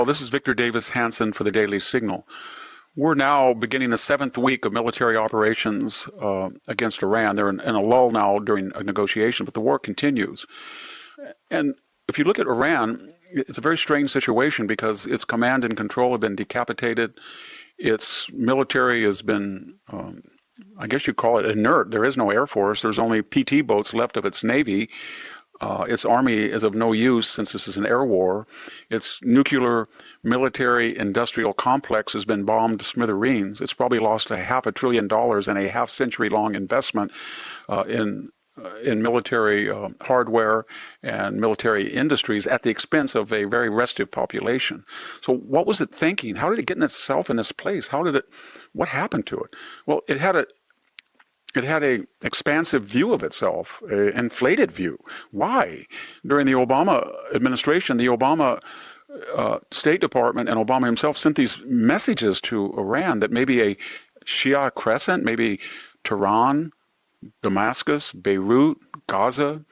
Well, this is Victor Davis Hanson for the Daily Signal. We're now beginning the seventh week of military operations against Iran. They're in a lull now during a negotiation, but the war continues. And if you look at Iran, it's a very strange situation because its command and control have been decapitated. Its military has been, I guess you'd call it inert. There is no air force. There's only PT boats left of its navy. Its army is of no use since this is an air war. Its nuclear military industrial complex has been bombed to smithereens. It's probably lost $500 billion in a half-century-long investment in military hardware and military industries at the expense of a very restive population. So what was it thinking? How did it get itself in this place? What happened to it? Well, it had an expansive view of itself, an inflated view. Why? During the Obama administration, the Obama State Department and Obama himself sent these messages to Iran that maybe a Shia crescent, maybe Tehran, Damascus, Beirut, Gaza,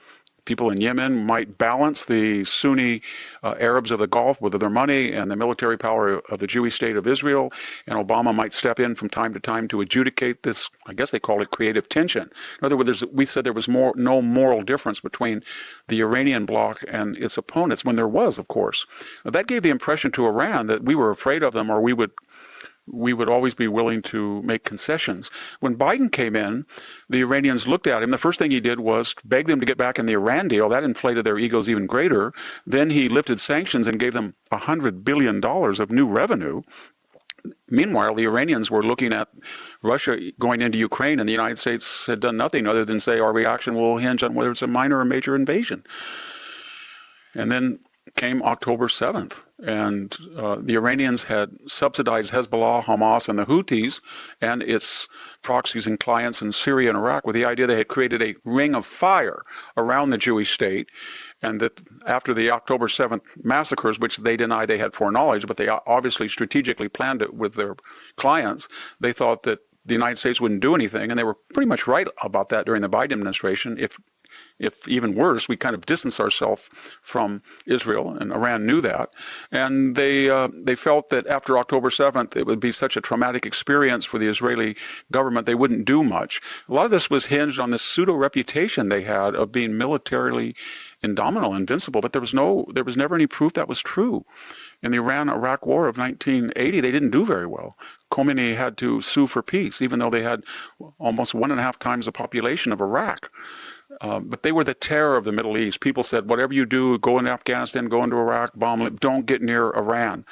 people in Yemen might balance the Sunni Arabs of the Gulf with their money and the military power of the Jewish state of Israel, and Obama might step in from time to time to adjudicate this, I guess they call it creative tension. In other words, we said there was no moral difference between the Iranian bloc and its opponents, when there was, of course. Now, that gave the impression to Iran that we were afraid of them, or we would always be willing to make concessions. When Biden came in, the Iranians looked at him. The first thing he did was beg them to get back in the Iran deal. That inflated their egos even greater. Then he lifted sanctions and gave them $100 billion of new revenue. Meanwhile, the Iranians were looking at Russia going into Ukraine, and the United States had done nothing other than say our reaction will hinge on whether it's a minor or major invasion. And then came October 7th, and the Iranians had subsidized Hezbollah, Hamas, and the Houthis and its proxies and clients in Syria and Iraq with the idea they had created a ring of fire around the Jewish state, and that after the October 7th massacres, which they deny they had foreknowledge, but they obviously strategically planned it with their clients, they thought that the United States wouldn't do anything, and they were pretty much right about that during the Biden administration. If even worse, we kind of distanced ourselves from Israel, and Iran knew that. And they felt that after October 7th, it would be such a traumatic experience for the Israeli government, they wouldn't do much. A lot of this was hinged on this pseudo-reputation they had of being militarily indomitable, invincible, but there was never any proof that was true. In the Iran-Iraq War of 1980, they didn't do very well. Khomeini had to sue for peace, even though they had almost 1.5 times the population of Iraq. But they were the terror of the Middle East. People said, whatever you do, go into Afghanistan, go into Iraq, bomb it, don't get near Iran.